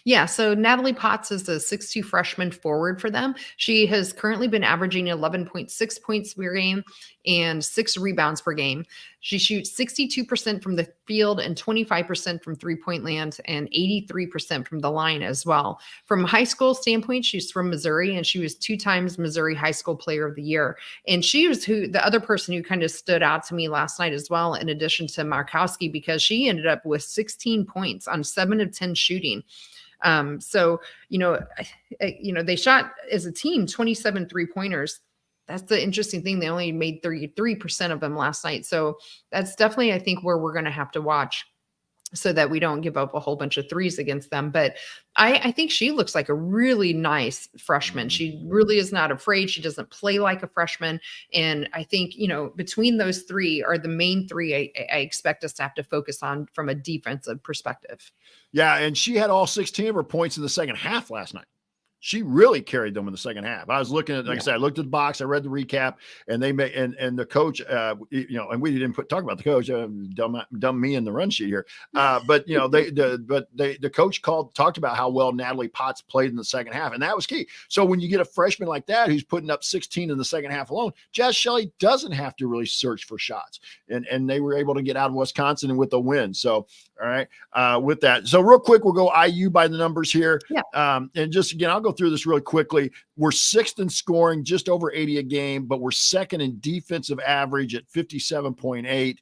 Yeah, so Natalie Potts is a 6'2" freshman forward for them. She has currently been averaging 11.6 points per game and 6 rebounds per game. She shoots 62% from the field and 25% from three-point land and 83% from the line as well. From a high school standpoint, she's from Missouri, and she was 2 times Missouri High School Player of the Year. And she was the other person who kind of stood out to me last night as well, in addition to Markowski, because she ended up with 16 points on 7 of 10 shooting. So, they shot as a team 27 3-pointers. That's the interesting thing. They only made 33% of them last night. So that's definitely, I think, where we're going to have to watch, so that we don't give up a whole bunch of threes against them. But I think she looks like a really nice freshman. She really is not afraid. She doesn't play like a freshman. And I think, between those 3 are the main 3 I expect us to have to focus on from a defensive perspective. Yeah, and she had all 16 of her points in the second half last night. She really carried them in the second half. I was looking at, like I said, I looked at the box, I read the recap, and they made, and the coach, and we didn't talk about the coach, dumb me in the run sheet here. But the coach talked about how well Natalie Potts played in the second half, and that was key. So when you get a freshman like that who's putting up 16 in the second half alone, Jazz Shelley doesn't have to really search for shots, and they were able to get out of Wisconsin with a win. So all right, with that. So real quick, we'll go IU by the numbers here. Yeah. And just again, I'll go through this really quickly. We're 6th in scoring, just over 80 a game, but we're 2nd in defensive average at 57.8.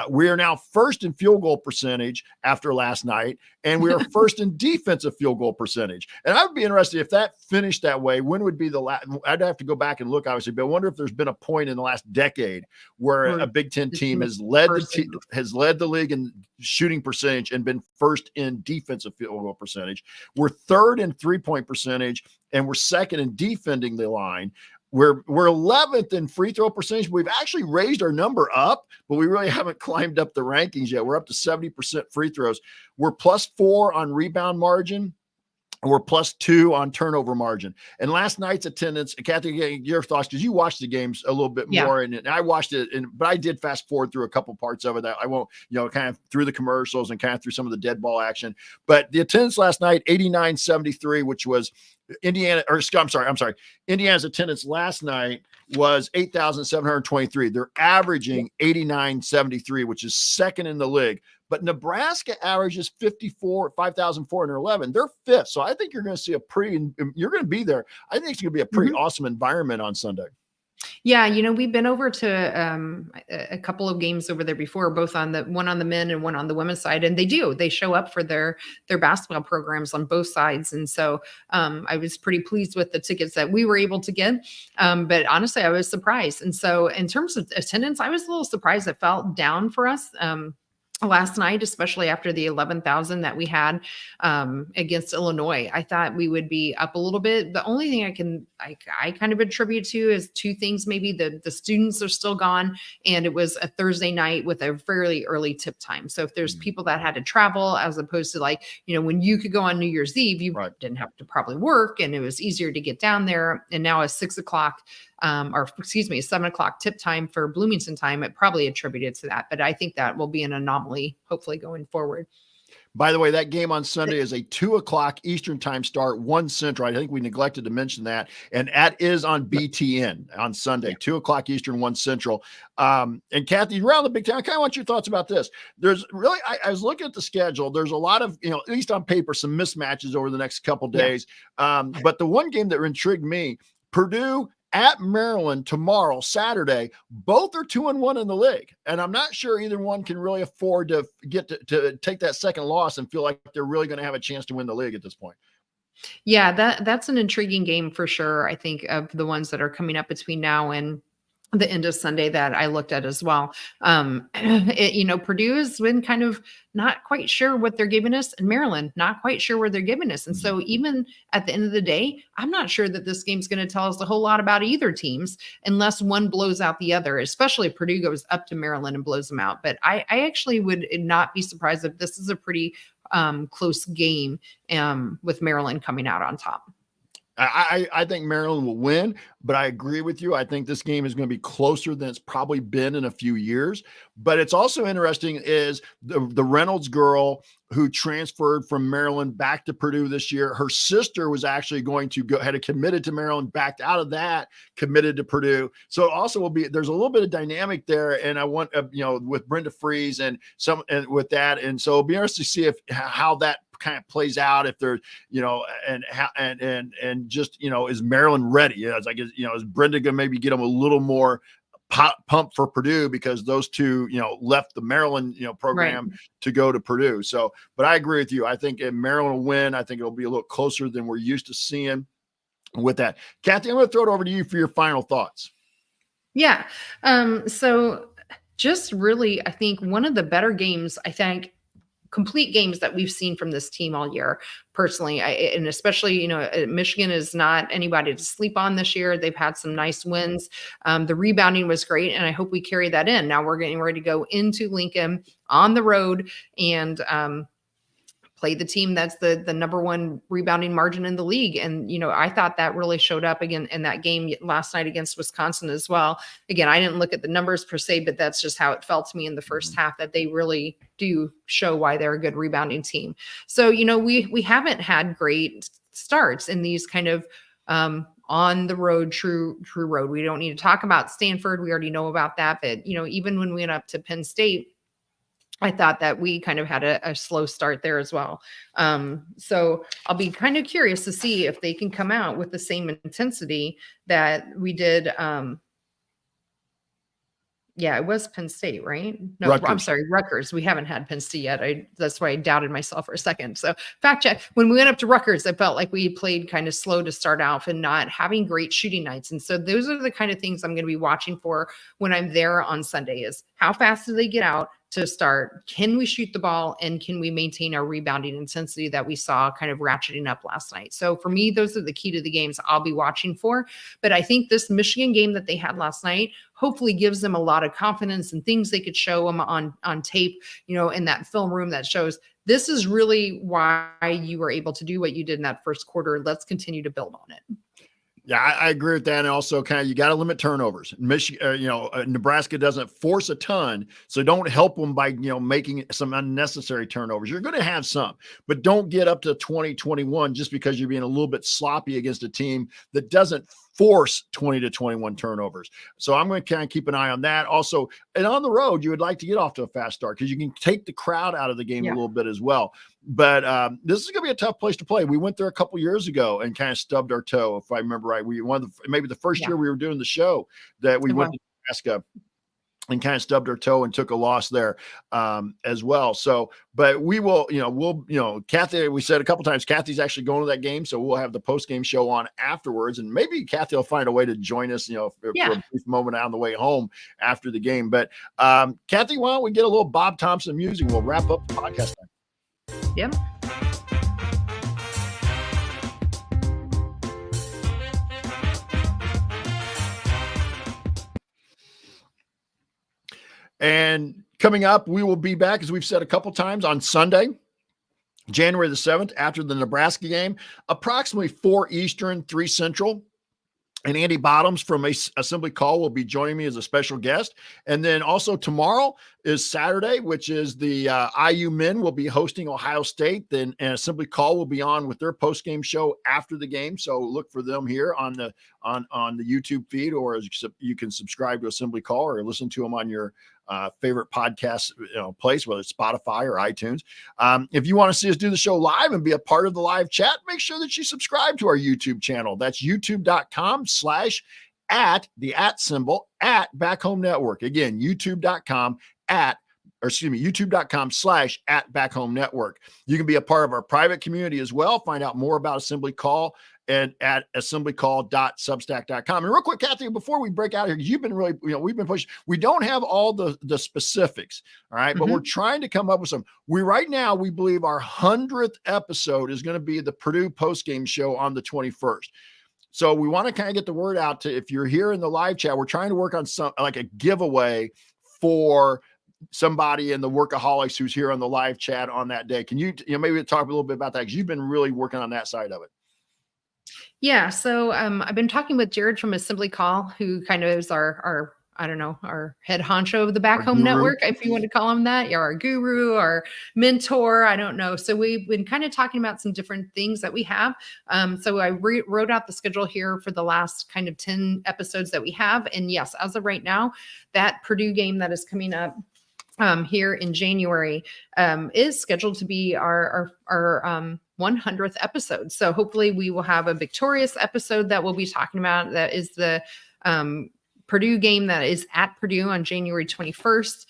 We are now 1st in field goal percentage after last night, and we are 1st in defensive field goal percentage. And I would be interested if that finished that way. When would be the last? I'd have to go back and look, obviously, but I wonder if there's been a point in the last decade where a Big Ten team has led the league in shooting percentage and been 1st in defensive field goal percentage. We're 3rd in 3-point percentage, and we're 2nd in defending the line. We're 11th in free throw percentage. We've actually raised our number up, but we really haven't climbed up the rankings yet. We're up to 70% free throws. We're +4 on rebound margin. We're +2 on turnover margin. And last night's attendance, Kathy, your thoughts, because you watched the games a little bit Yeah. more, and I watched it, but I did fast forward through a couple parts of it. That I won't, kind of through the commercials and kind of through some of the dead ball action. But the attendance last night, 89-73, which was Indiana, or I'm sorry. Indiana's attendance last night was 8,723. They're averaging 89-73, which is second in the league. But Nebraska averages 5,411. They're fifth. So I think you're going to see you're going to be there. I think it's going to be a pretty awesome environment on Sunday. Yeah, we've been over to a couple of games over there before, both one on the men and one on the women's side, and they show up for their basketball programs on both sides. And so I was pretty pleased with the tickets that we were able to get. But honestly, I was surprised. And so in terms of attendance, I was a little surprised. It felt down for us. Last night, especially after the 11,000 that we had against Illinois. I thought we would be up a little bit. The only thing I kind of attribute to is two things. Maybe the students are still gone, and it was a Thursday night with a fairly early tip time. So if there's people that had to travel, as opposed to when you could go on New Year's Eve, you didn't have to probably work, and it was easier to get down there. And now it's 6 o'clock. 7 o'clock tip time for Bloomington time, it probably attributed to that. But I think that will be an anomaly, hopefully, going forward. By the way, that game on Sunday is a 2 o'clock Eastern time start, 1 Central. I think we neglected to mention that. And that is on BTN on Sunday, 2 o'clock Eastern, 1 Central. And Kathy, around the Big Ten, I kind of want your thoughts about this. There's really, I was looking at the schedule. There's a lot of, at least on paper, some mismatches over the next couple days. But the one game that intrigued me, Purdue at Maryland tomorrow, Saturday. Both are 2-1 in the league. And I'm not sure either one can really afford to get to take that second loss and feel like they're really going to have a chance to win the league at this point. Yeah, that's an intriguing game for sure. I think of the ones that are coming up between now and the end of Sunday that I looked at as well. Purdue has been kind of not quite sure what they're giving us, and Maryland not quite sure where they're giving us. And so even at the end of the day, I'm not sure that this game's going to tell us a whole lot about either teams unless one blows out the other, especially if Purdue goes up to Maryland and blows them out. But I actually would not be surprised if this is a pretty close game with Maryland coming out on top. I think Maryland will win, but I agree with you. I think this game is going to be closer than it's probably been in a few years. But it's also interesting is the Reynolds girl who transferred from Maryland back to Purdue this year. Her sister was actually going to had committed to Maryland, backed out of that, committed to Purdue. So it also will be, there's a little bit of dynamic there. And I want, with Brenda Freeze and with that. And so it'll be interesting to see how that kind of plays out, if they're, and just, is Maryland ready? Is Brenda going to maybe get them a little more pump for Purdue because those two, left the Maryland, program to go to Purdue. So, but I agree with you. I think Maryland will win. I think it'll be a little closer than we're used to seeing with that. Kathy, I'm going to throw it over to you for your final thoughts. Yeah. So just really, I think one of the better games, complete games that we've seen from this team all year, personally. And especially, Michigan is not anybody to sleep on this year. They've had some nice wins. The rebounding was great, and I hope we carry that in. Now we're getting ready to go into Lincoln on the road and play the team that's the number one rebounding margin in the league. And, I thought that really showed up again in that game last night against Wisconsin as well. Again, I didn't look at the numbers per se, but that's just how it felt to me in the first half, that they really do show why they're a good rebounding team. So, we haven't had great starts in these kind of on the road, true road. We don't need to talk about Stanford. We already know about that. But, even when we went up to Penn State, I thought that we kind of had a slow start there as well. So I'll be kind of curious to see if they can come out with the same intensity that we did. Yeah, it was Penn State, right? No, Rutgers. I'm sorry, Rutgers. We haven't had Penn State yet. That's why I doubted myself for a second. So fact check. When we went up to Rutgers, I felt like we played kind of slow to start off and not having great shooting nights. And so those are the kind of things I'm going to be watching for when I'm there on Sunday, is how fast do they get out to start? Can we shoot the ball, and can we maintain our rebounding intensity that we saw kind of ratcheting up last night? So for me, those are the key to the games I'll be watching for. But I think this Michigan game that they had last night hopefully gives them a lot of confidence and things they could show them on tape, in that film room that shows this is really why you were able to do what you did in that first quarter. Let's continue to build on it. Yeah, I agree with that. And also kind of, you got to limit turnovers. Michigan, Nebraska doesn't force a ton. So don't help them by, making some unnecessary turnovers. You're going to have some, but don't get up to 2021 just because you're being a little bit sloppy against a team that doesn't force 20 to 21 turnovers. So I'm going to kind of keep an eye on that. Also, and on the road, you would like to get off to a fast start because you can take the crowd out of the game a little bit as well. But this is going to be a tough place to play. We went there a couple years ago and kind of stubbed our toe, if I remember right. We maybe the first year we were doing the show that we went to Nebraska and kind of stubbed our toe and took a loss there as well. So, but we will, Kathy, we said a couple times, Kathy's actually going to that game. So we'll have the post-game show on afterwards. And maybe Kathy will find a way to join us, for a brief moment on the way home after the game. But Kathy, why don't we get a little Bob Thompson music? We'll wrap up the podcast time. Yep. And coming up, we will be back, as we've said a couple times, on Sunday, January the 7th, after the Nebraska game, approximately 4 Eastern, 3 Central. And Andy Bottoms from Assembly Call will be joining me as a special guest. And then also tomorrow is Saturday, which is the IU men will be hosting Ohio State. Then and Assembly Call will be on with their post-game show after the game. So look for them here on the YouTube feed, or as you can subscribe to Assembly Call or listen to them on your favorite podcast place, whether it's Spotify or iTunes. If you want to see us do the show live and be a part of the live chat, make sure that you subscribe to our YouTube channel. That's youtube.com/@Back Home Network. Again, youtube.com/@Back Home Network. You can be a part of our private community as well. Find out more about Assembly Call and at assemblycall.substack.com. And real quick, Kathy, before we break out here, you've been really, we've been pushing. We don't have all the specifics, all right, but we're trying to come up with some. Right now, we believe our 100th episode is going to be the Purdue postgame show on the 21st. So we want to kind of get the word out to, if you're here in the live chat, we're trying to work on some, like a giveaway for somebody in the Workaholics who's here on the live chat on that day. Can you maybe talk a little bit about that? Because you've been really working on that side of it. Yeah. So I've been talking with Jared from Assembly Call, who kind of is our head honcho of the Back Home Network, if you want to call him that. Yeah, our guru, our mentor. I don't know. So we've been kind of talking about some different things that we have. So I wrote out the schedule here for the last kind of 10 episodes that we have. And yes, as of right now, that Purdue game that is coming up here in January is scheduled to be our 100th episode. So hopefully we will have a victorious episode that we'll be talking about. That is the Purdue game that is at Purdue on January 21st.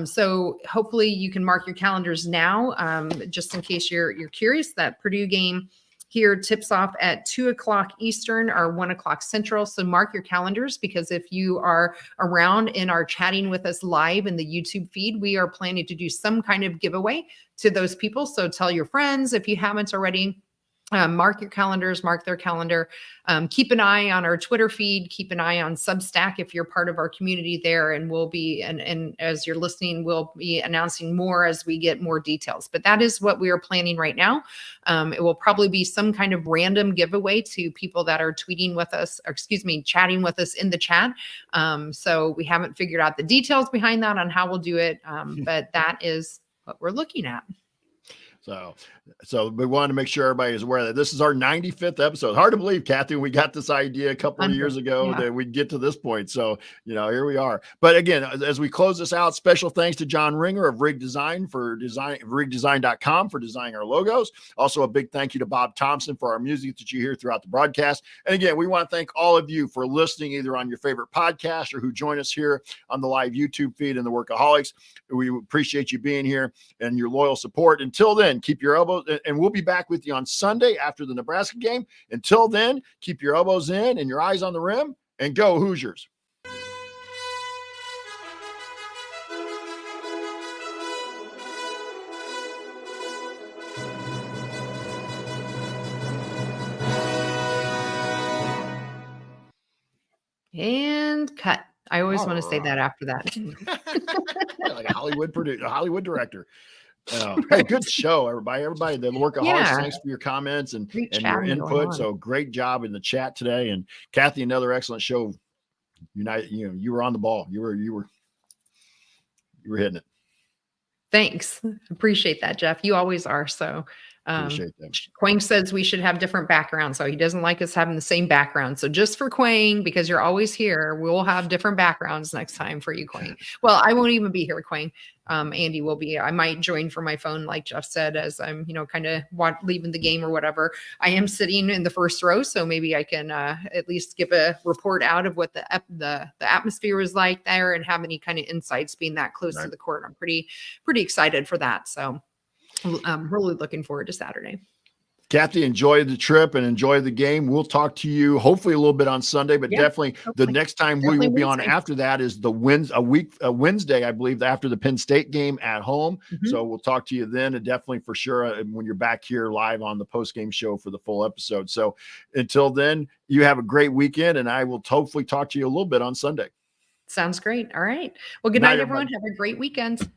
So hopefully you can mark your calendars now, just in case you're curious. That Purdue game here tips off at 2:00 Eastern or 1:00 Central. So mark your calendars, because if you are around and are chatting with us live in the YouTube feed, we are planning to do some kind of giveaway to those people. So tell your friends if you haven't already. Mark your calendars, mark their calendar. Keep an eye on our Twitter feed. Keep an eye on Substack if you're part of our community there. And we'll be, and as you're listening, we'll be announcing more as we get more details. But that is what we are planning right now. It will probably be some kind of random giveaway to people that are tweeting with us, or chatting with us in the chat. So we haven't figured out the details behind that on how we'll do it. But that is what we're looking at. So we wanted to make sure everybody is aware that this is our 95th episode. Hard to believe, Kathy, we got this idea a couple of years ago that we'd get to this point. So, here we are. But again, as we close this out, special thanks to John Ringer of Rig Design rigdesign.com for designing our logos. Also, a big thank you to Bob Thompson for our music that you hear throughout the broadcast. And again, we want to thank all of you for listening, either on your favorite podcast or who join us here on the live YouTube feed in the Workaholics. We appreciate you being here and your loyal support. Until then, keep your elbows, and we'll be back with you on Sunday after the Nebraska game. Until then, keep your elbows in and your eyes on the rim, and go Hoosiers. And cut. I always want to say that after that. Like a Hollywood director. Hey, good show, everybody. Everybody, the workaholics, Yeah. thanks for your comments and Great your chatting going input. on. So great job in the chat today. And Kathy, another excellent show. You were on the ball. You were hitting it. Thanks. Appreciate that, Jeff. You always are. So Appreciate that. Quang says we should have different backgrounds. So he doesn't like us having the same background. So just for Quang, because you're always here, we'll have different backgrounds next time for you, Quang. Well, I won't even be here, Quang. Andy will be. I might join from my phone, like Jeff said, as I'm, kind of leaving the game or whatever. I am sitting in the first row, so maybe I can at least give a report out of what the atmosphere was like there and have any kind of insights being that close to the court. I'm pretty excited for that. So I'm really looking forward to Saturday. Kathy, enjoy the trip and enjoy the game. We'll talk to you hopefully a little bit on Sunday, but definitely the next time we will be on after that is Wednesday, I believe, after the Penn State game at home. So we'll talk to you then, and definitely for sure when you're back here live on the post-game show for the full episode. So until then, you have a great weekend, and I will hopefully talk to you a little bit on Sunday. Sounds great. All right. Well, good night, everyone. Have a great weekend.